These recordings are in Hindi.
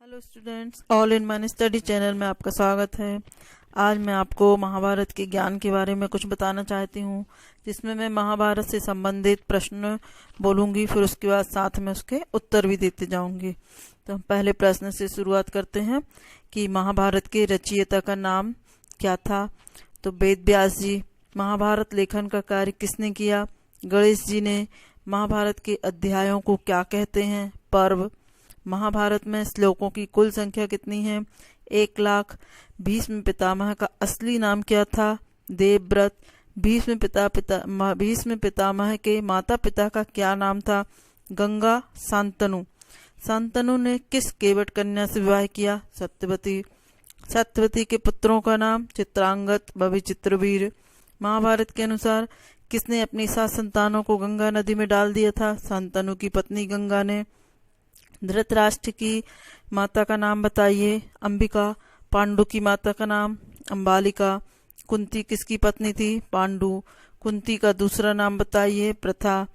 Hello students, all in one study channel में आपका स्वागत है। आज मैं आपको महाभारत के ज्ञान के बारे में कुछ बताना चाहती हूँ, जिसमें मैं महाभारत से संबंधित प्रश्न बोलूँगी, फिर उसके बाद साथ में उसके उत्तर भी देते जाऊँगी। तो हम पहले प्रश्न से शुरुआत करते हैं कि महाभारत के रचयिता का नाम क्या था। तो वेद व्यास जी। महाभारत लेखन का कार्य किसने किया? गणेश जी ने। महाभारत के अध्यायों को क्या कहते हैं? पर्व। महाभारत में श्लोकों की कुल संख्या कितनी है? 1,00,000। भीष्म पितामह का असली नाम क्या था? देवव्रत। भीष्म पितामह के माता पिता का क्या नाम था? गंगा, शांतनु। शांतनु ने किस केवट कन्या से विवाह किया? सत्यवती। सत्यवती के पुत्रों का नाम? चित्रांगत, बभि, चित्रवीर। महाभारत के अनुसार किसने अपनी 7 संतानों को गंगा नदी में डाल दिया था? शांतनु की पत्नी गंगा ने। धृतराष्ट्र की माता का नाम बताइए? अंबिका। पांडु की माता का नाम? अंबालिका। कुंती किसकी पत्नी थी? पांडु। कुंती का दूसरा नाम बताइए? प्रथा।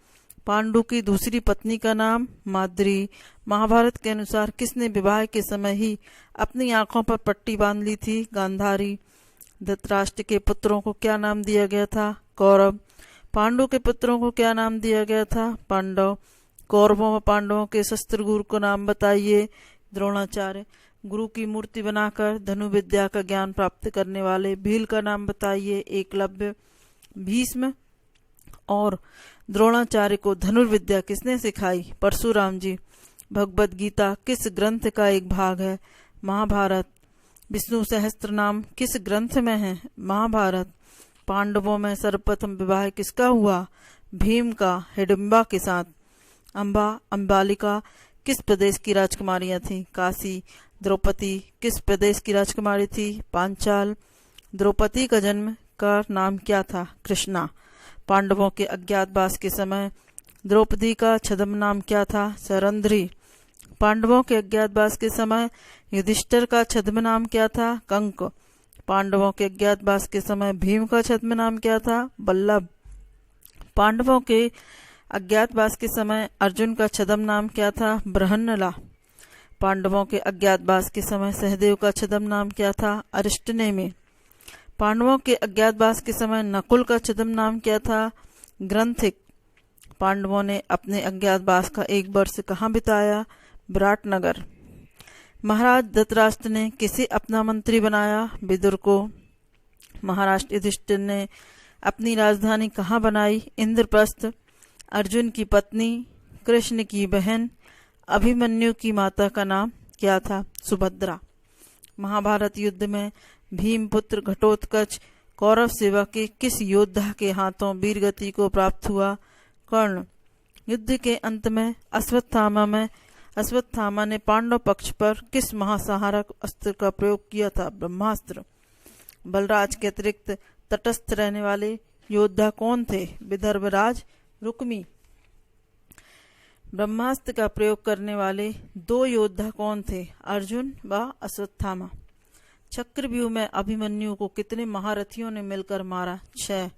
पांडु की दूसरी पत्नी का नाम? माद्री। महाभारत के अनुसार किसने विवाह के समय ही अपनी आंखों पर पट्टी बांध ली थी? गांधारी। धृतराष्ट्र के पुत्रों को क्या नाम दिया गया था? कौरव। पांडु के पुत्रों को क्या नाम दिया गया था? पांडव। कौरवों व पांडवों के शस्त्र गुरु को नाम बताइए? द्रोणाचार्य। गुरु की मूर्ति बनाकर धनुर्विद्या का ज्ञान प्राप्त करने वाले भील का नाम बताइए? एकलव्य। भीष्म और द्रोणाचार्य को धनुर्विद्या किसने सिखाई? परशुराम जी। भगवद गीता किस ग्रंथ का एक भाग है? महाभारत। विष्णु सहस्त्र नाम किस ग्रंथ में है? महाभारत। पांडवों में सर्वप्रथम विवाह किसका हुआ? भीम का हिडिंबा के साथ। अंबालिका किस प्रदेश की राजकुमारियां थीं? काशी। द्रौपदी किस प्रदेश की राजकुमारी थी? पांचाल। द्रौपदी का जन्म का नाम क्या था? कृष्णा। पांडवों के अज्ञातवास के समय द्रौपदी का छद्म नाम क्या था? सरंध्री। पांडवों के अज्ञातवास के समय युधिष्ठिर का छद्म नाम क्या था? कंक। पांडवों के अज्ञातवास के समय भीम का छद्म नाम क्या था? बल्लभ। पांडवों के अज्ञातवास के समय अर्जुन का छद्म नाम क्या था? बृहन्नला। पांडवों के अज्ञातवास के समय सहदेव का छद्म नाम क्या था? अरिष्टनेमि। पांडवों के अज्ञातवास के समय नकुल का छद्म नाम क्या था? ग्रंथिक। पांडवों ने अपने अज्ञातवास का 1 वर्ष कहाँ बिताया? विराटनगर। महाराज धृतराष्ट्र ने किसे अपना मंत्री बनाया? विदुर को। महाराष्ट्र युधिष्ठिर ने अपनी राजधानी कहाँ बनाई? इंद्रप्रस्थ। अर्जुन की पत्नी, कृष्ण की बहन, अभिमन्यु की माता का नाम क्या था? सुभद्रा। महाभारत युद्ध में भीमपुत्र घटोत्कच कौरव सेवा के किस योद्धा के हाथों वीरगति को प्राप्त हुआ? कर्ण। युद्ध के अंत में अश्वत्थामा ने पांडव पक्ष पर किस महासहारक अस्त्र का प्रयोग किया था? ब्रह्मास्त्र। बलराज के अतिरिक्त तटस्थ रहने वाले योद्धा कौन थे? विदर्भराज, रुक्मी। ब्रह्मास्त्र का प्रयोग करने वाले 2 योद्धा कौन थे? अर्जुन व अश्वत्थामा। चक्रव्यूह में अभिमन्यु को कितने महारथियों ने मिलकर मारा? 6।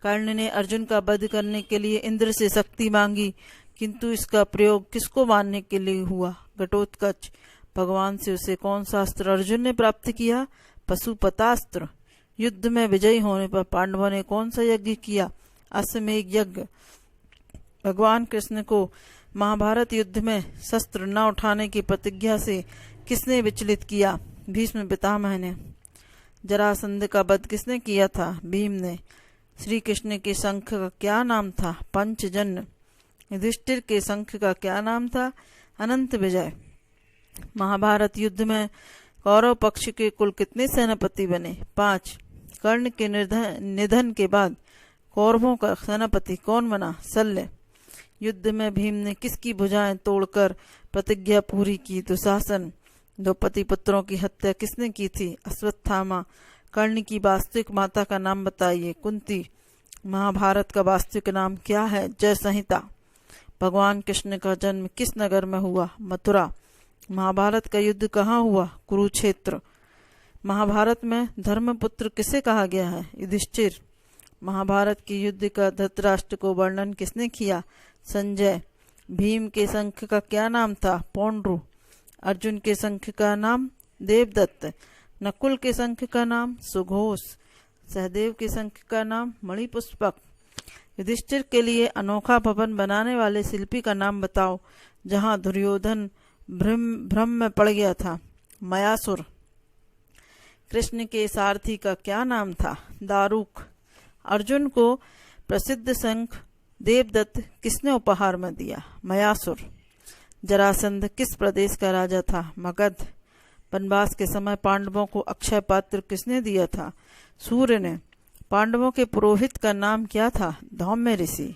कर्ण ने अर्जुन का वध करने के लिए इंद्र से शक्ति मांगी, किंतु इसका प्रयोग किसको मारने के लिए हुआ? घटोत्कच। भगवान से उसे कौन सा अस्त्र अर्जुन ने प्राप्त किया? पशुपतास्त्र। युद्ध में विजयी होने पर पांडवों ने कौन सा यज्ञ किया? अश्वमेध यज्ञ। भगवान कृष्ण को महाभारत युद्ध में शस्त्र न उठाने की प्रतिज्ञा से किसने विचलित किया? भीष्म पितामह ने। जरासंध का वध किसने किया था? भीम ने। श्री कृष्ण के शंख का क्या नाम था? पंचजन्य। युधिष्ठिर के शंख का क्या नाम था? अनंत विजय। महाभारत युद्ध में कौरव पक्ष के कुल कितने सेनापति बने? 5। कर्ण के निधन के बाद कौरवों का सेनापति कौन बना? शल्य। युद्ध में भीम ने किसकी भुजाएं तोड़कर प्रतिज्ञा पूरी की? दुशासन। द्रौपदी पुत्रों की हत्या किसने की थी? अश्वत्थामा। कर्ण की वास्तविक माता का नाम बताइए? कुंती। महाभारत का वास्तविक नाम क्या है? जय संहिता। भगवान कृष्ण का जन्म किस नगर में हुआ? मथुरा। महाभारत का युद्ध कहाँ हुआ? कुरुक्षेत्र। महाभारत में धर्मपुत्र किसे कहा गया है? युधिष्ठिर। महाभारत के युद्ध का धृतराष्ट्र को वर्णन किसने किया? संजय। भीम के शंख का क्या नाम था? पौंड्रू। अर्जुन के शंख का नाम देवदत्त, नकुल के शंख का नाम सुघोष, सहदेव के शंख का नाम मणिपुष्पक। युधिष्ठिर के लिए अनोखा भवन बनाने वाले शिल्पी का नाम बताओ। जहाँ दुर्योधन भ्रम में पड़ गया था, मयासुर। कृष्ण के सारथी का क्या नाम था, दारुक। अर्जुन को प्रसिद्ध शंख देवदत्त किसने उपहार में दिया, मयासुर। जरासंध किस प्रदेश का राजा था, मगध। वनवास के समय पांडवों को अक्षय पात्र किसने दिया था, सूर्य ने। पांडवों के पुरोहित का नाम क्या था, धौम्य ऋषि।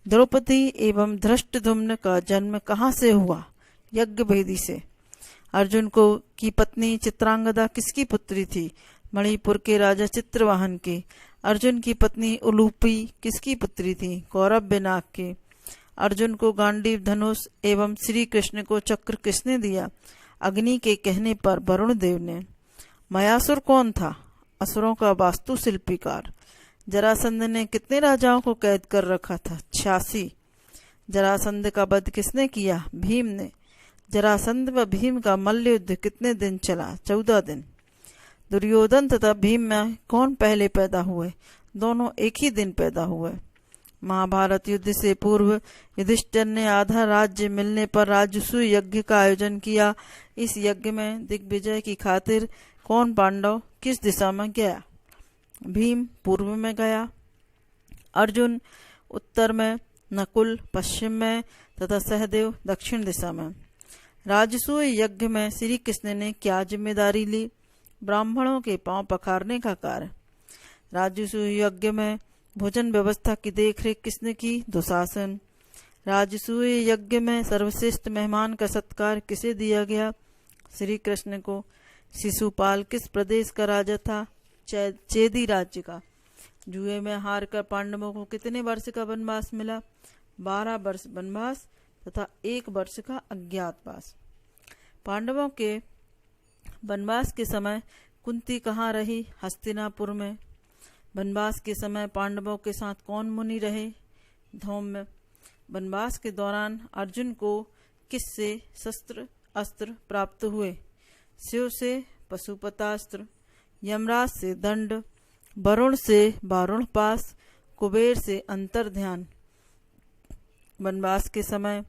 द्रौपदी एवं धृष्टद्युम्न का जन्म कहाँ से हुआ, यज्ञवेदी से। अर्जुन को की पत्नी चित्रांगदा किसकी पुत्री थी, मणिपुर के राजा चित्रवाहन की। अर्जुन की पत्नी उलूपी किसकी पुत्री थी, कौरव नाग की। अर्जुन को गांडीव धनुष एवं श्री कृष्ण को चक्र किसने दिया, अग्नि के कहने पर वरुण देव ने। मयासुर कौन था, असुरों का वास्तुशिल्पीकार। जरासंध ने कितने राजाओं को कैद कर रखा था, 86। जरासंध का वध किसने किया, भीम ने। जरासंध व भीम का मल्ल युद्ध कितने दिन चला, 14 दिन। दुर्योधन तथा भीम में कौन पहले पैदा हुए, दोनों एक ही दिन पैदा हुए। महाभारत युद्ध से पूर्व युधिष्ठिर ने आधा राज्य मिलने पर राजसूय यज्ञ का आयोजन किया। इस यज्ञ में दिग्विजय की खातिर कौन पांडव किस दिशा में गया, भीम पूर्व में गया, अर्जुन उत्तर में, नकुल पश्चिम में तथा सहदेव दक्षिण दिशा में। राजसूय यज्ञ में श्री कृष्ण ने क्या जिम्मेदारी ली, ब्राह्मणों के पांव पखारने का कार्य। राजसूय यज्ञ में भोजन व्यवस्था की देखरेख किसने की, दुशासन। राजसूय यज्ञ में सर्वश्रेष्ठ मेहमान का सत्कार किसे दिया गया, श्री कृष्ण को। शिशुपाल किस प्रदेश का राजा था, चेदी राज्य का। जुए में हार कर पांडवों को कितने वर्ष का वनवास मिला, 12 वर्ष वनवास तथा 1 वर्ष का अज्ञातवास। पांडवों के वनवास के समय कुंती कहाँ रही, हस्तिनापुर में। वनवास के समय पांडवों के साथ कौन मुनि रहे, धौम्य। वनवास के दौरान अर्जुन को किससे शस्त्र अस्त्र प्राप्त हुए, शिव से पशुपतास्त्र, यमराज से दंड, वरुण से वारुण पास, कुबेर से अंतर्ध्यान। वनवास के समय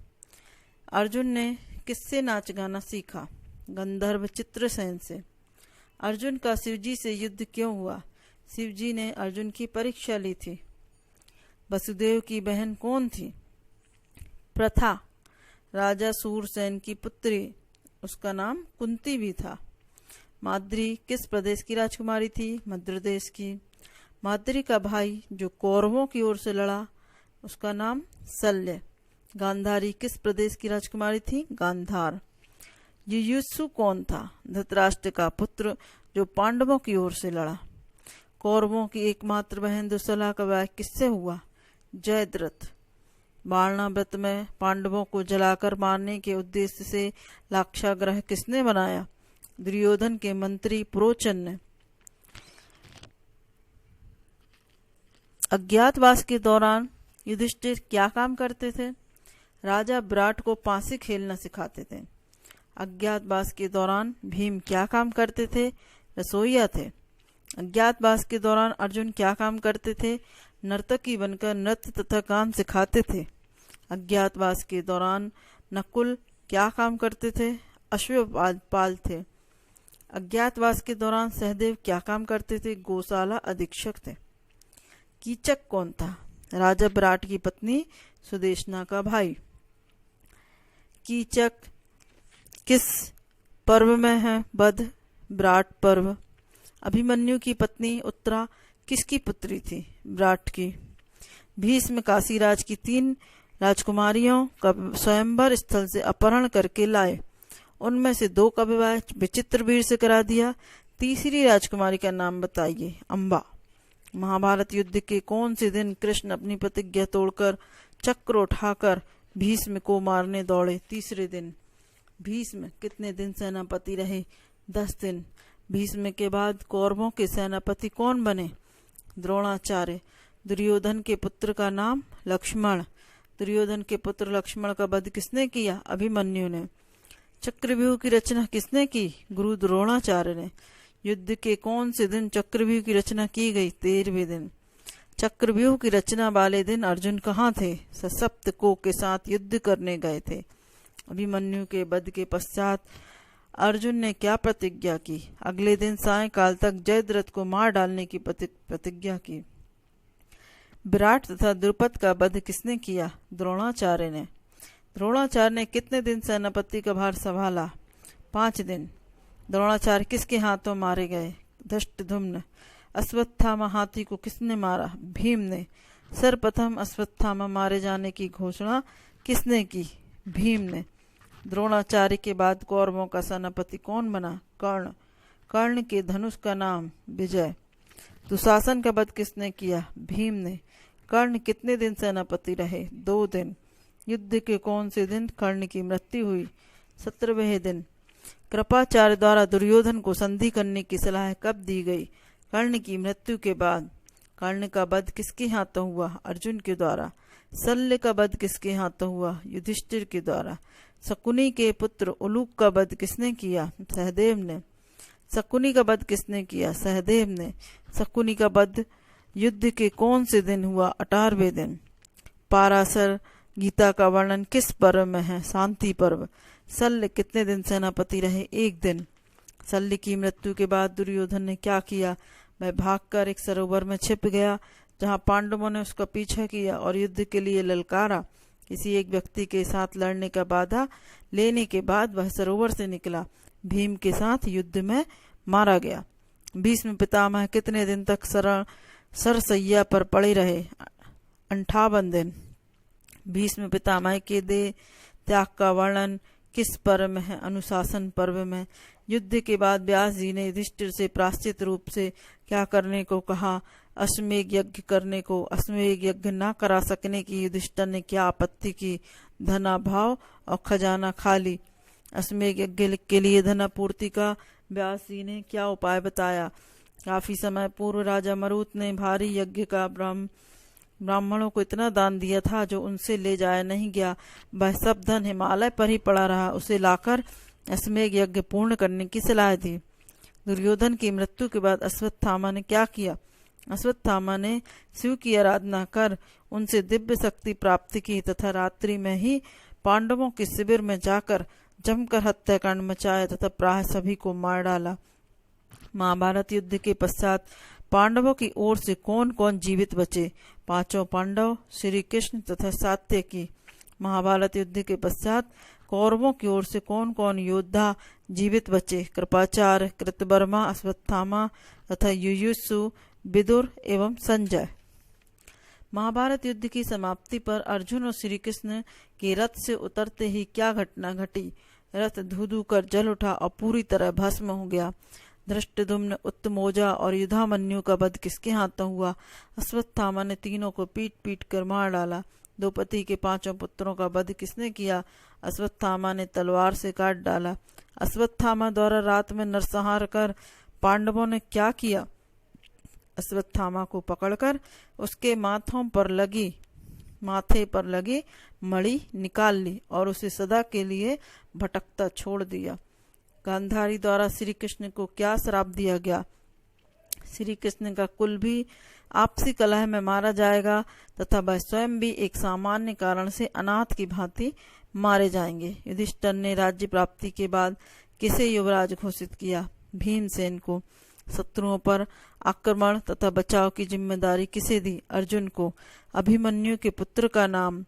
अर्जुन ने किससे नाच गाना सीखा, गंधर्व चित्रसेन से। अर्जुन का शिवजी से युद्ध क्यों हुआ, शिवजी ने अर्जुन की परीक्षा ली थी। वसुदेव की बहन कौन थी, प्रथा। राजा सूरसेन की पुत्री, उसका नाम कुंती भी था। माद्री किस प्रदेश की राजकुमारी थी, मध्य प्रदेश की। माद्री का भाई जो कौरवों की ओर से लड़ा, उसका नाम शल्य। गांधारी किस प्रदेश की राजकुमारी थी, गांधार। युयुत्सु कौन था, धृतराष्ट्र का पुत्र जो पांडवों की ओर से लड़ा। कौरवों की एकमात्र बहन दुस्सला का विवाह किससे हुआ, जयद्रथ। बाणा व्रत में पांडवों को जलाकर मारने के उद्देश्य से लाक्षागृह किसने बनाया, दुर्योधन के मंत्री पुरोचन ने। अज्ञातवास के दौरान युधिष्ठिर क्या काम करते थे, राजा विराट को पांसी खेलना सिखाते थे। अज्ञातवास के दौरान भीम क्या काम करते थे, रसोइया थे। अज्ञातवास के दौरान अर्जुन क्या काम करते थे, नर्तकी बनकर नृत्य तथा गान सिखाते थे। अज्ञातवास के दौरान नकुल क्या काम करते थे, अश्वपाल थे। अज्ञातवास के दौरान सहदेव क्या काम करते थे, गौशाला अधीक्षक थे। कीचक कौन था, राजा विराट की पत्नी सुदेशना का भाई। कीचक किस पर्व में है, वध, विराट पर्व। अभिमन्यु की पत्नी उत्तरा किसकी पुत्री थी, विराट की। भीष्म काशीराज की 3 राजकुमारियों का स्वयंवर स्थल से अपहरण करके लाए। उनमें से 2 का विवाह विचित्रवीर से करा दिया। तीसरी राजकुमारी का नाम बताइए, अम्बा। महाभारत युद्ध के कौन से दिन कृष्ण अपनी प्रतिज्ञा तोड़कर चक्र उठाकर भीष्म को मारने दौड़े, तीसरे दिन। भीष्म कितने दिन सेनापति रहे, 10 दिन। भीष्म के बाद कौरवों के सेनापति कौन बने, द्रोणाचार्य। दुर्योधन के पुत्र का नाम लक्ष्मण। दुर्योधन के पुत्र लक्ष्मण का वध किसने किया, अभिमन्यु ने। चक्रव्यूह की रचना किसने की? गुरु द्रोणाचार्य ने। युद्ध के कौन से दिन चक्रव्यूह की रचना की गई? 13वें दिन। चक्रव्यूह की रचना वाले दिन अर्जुन कहाँ थे? सप्तकों के साथ युद्ध करने गए थे। अभिमन्यु के वध के पश्चात अर्जुन ने क्या प्रतिज्ञा की? अगले दिन सायंकाल तक जयद्रथ को मार डालने की प्रतिज्ञा की। विराट तथा द्रुपद का वध किसने किया? द्रोणाचार्य ने। द्रोणाचार्य ने कितने दिन सेनापति का भार संभाला? 5 दिन। द्रोणाचार्य किसके हाथों मारे गए? धृष्टद्युम्न। अश्वत्थामा हाथी को किसने मारा? भीम ने। सर्वप्रथम अश्वत्थामा मारे जाने की घोषणा किसने की? भीम ने। द्रोणाचार्य के बाद कौरवों का सेनापति कौन बना? कर्ण। कर्ण के धनुष का नाम विजय। दुशासन का वध किसने किया? भीम ने। कर्ण कितने दिन सेनापति रहे? 2 दिन। युद्ध के कौन से दिन कर्ण की मृत्यु हुई? 17वें दिन। कृपाचार्य द्वारा दुर्योधन को संधि करने की सलाह कब दी गई? कर्ण की मृत्यु के बाद। कर्ण का वध किसके हाथों हुआ? अर्जुन के द्वारा। शल्य का वध किसके हाथों हुआ? युधिष्ठिर के द्वारा। शकुनी के पुत्र उलूक का वध किसने किया? सहदेव ने। शकुनी का वध किसने किया? सहदेव ने। शकुनी का वध युद्ध के कौन से दिन हुआ? 18वें दिन। पाराशर गीता का वर्णन किस पर्व में है? शांति पर्व। शल्य कितने दिन सेनापति रहे? 1 दिन। शल्य की मृत्यु के बाद दुर्योधन ने क्या किया? वह भागकर एक सरोवर में छिप गया, जहां पांडवों ने उसका पीछा किया और युद्ध के लिए ललकारा। किसी एक व्यक्ति के साथ लड़ने का वादा लेने के बाद वह सरोवर से निकला। भीम के साथ युद्ध में मारा गया। भीष्म पितामह कितने दिन तक सरसैया पर पड़े रहे? 58 दिन। भीष्म पितामह के देह त्याग का वर्णन किस पर्व में है? अनुशासन पर्व में। युद्ध के बाद व्यास जी ने युधिष्ठिर से प्रायश्चित रूप से क्या करने को कहा? अश्वमेध यज्ञ करने को। अश्वमेध यज्ञ न करा सकने की युधिष्ठिर ने क्या आपत्ति की? धनाभाव और खजाना खाली। अश्वमेध यज्ञ के लिए धनापूर्ति का व्यास जी ने क्या उपाय बताया? काफी समय पूर्व राजा मरुत ने भारी यज्ञ का ब्राह्मणों को इतना दान दिया था जो उनसे ले जाया नहीं गया। वह सब धन हिमालय पर ही पड़ा रहा। उसे लाकर अश्वमेध यज्ञ पूर्ण करने की सलाह दी। दुर्योधन की मृत्यु के बाद अश्वत्थामा ने क्या किया? अश्वत्थामा ने शिव की आराधना कर उनसे दिव्य शक्ति प्राप्त की तथा रात्रि में ही पांडवों के शिविर में जाकर जमकर हत्याकांड मचाया तथा प्राय सभी को मार डाला। महाभारत युद्ध के पश्चात पांडवों की ओर से कौन कौन जीवित बचे? 5 पांडव, श्री कृष्ण तथा सात्यकी। महाभारत युद्ध के पश्चात कौरवों की ओर से कौन कौन योद्धा जीवित बचे? कृपाचार्य, कृतवर्मा, अश्वत्थामा तथा युयुत्सु, विदुर एवं संजय। महाभारत युद्ध की समाप्ति पर अर्जुन और श्री कृष्ण के रथ से उतरते ही क्या घटना घटी? रथ धू कर जल उठा और पूरी तरह भस्म हो गया। धृष्टद्युम्न, उत्तमौजा और युधामन्यु का वध किसके हाथों हुआ? अश्वत्थामा ने तीनों को पीट पीट कर मार डाला। द्रौपदी के 5 पुत्रों का वध किसने किया? अश्वत्थामा ने तलवार से काट डाला। अश्वत्थामा द्वारा रात में नरसंहार कर पांडवों ने क्या किया? अश्वत्थामा को पकड़कर उसके माथे पर लगी मणि निकाल ली और उसे सदा के लिए भटकता छोड़ दिया। गांधारी द्वारा श्री कृष्ण को क्या श्राप दिया गया? श्री कृष्ण का कुल भी आपसी कलह में मारा जाएगा तथा वह स्वयं भी एक सामान्य कारण से अनाथ की भांति मारे जाएंगे। युधिष्ठिर ने राज्य प्राप्ति के बाद किसे युवराज घोषित किया? भीमसेन को। शत्रुओं पर आक्रमण तथा बचाव की जिम्मेदारी किसे दी? अर्जुन को। अभिमन्यु के पुत्र का नाम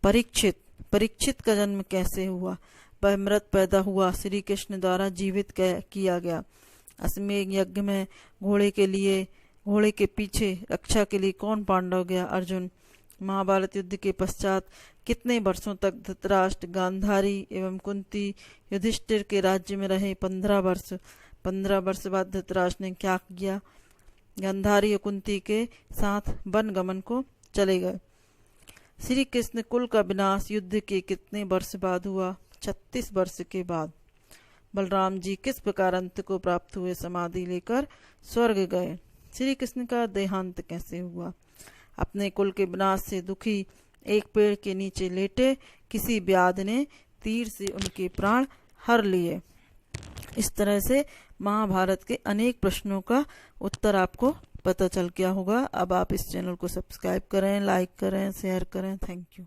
परीक्षित। परीक्षित का जन्म कैसे हुआ? वह मृत पैदा हुआ, श्री कृष्ण द्वारा जीवित किया गया। अश्वमेध यज्ञ में घोड़े के पीछे रक्षा के लिए कौन पांडव गया? अर्जुन। महाभारत युद्ध के पश्चात कितने वर्षों तक धृतराष्ट्र, गांधारी एवं कुंती युधिष्ठिर के राज्य में रहे? 15 वर्ष। 15 वर्ष बाद धृतराष्ट्र ने क्या किया? गांधारी और कुंती के साथ वन गमन को चले गए। श्री कृष्ण कुल का विनाश युद्ध के कितने वर्ष बाद हुआ? 36 वर्ष के बाद। बलराम जी किस प्रकार अंत को प्राप्त हुए? समाधि लेकर स्वर्ग गए। श्री कृष्ण का देहांत कैसे हुआ? अपने कुल के विनाश से दुखी एक पेड़ के नीचे लेटे किसी व्याध ने तीर से उनके प्राण हर लिए। इस तरह से महाभारत के अनेक प्रश्नों का उत्तर आपको पता चल गया होगा। अब आप इस चैनल को सब्सक्राइब करें, लाइक करें, शेयर करें। Thank you.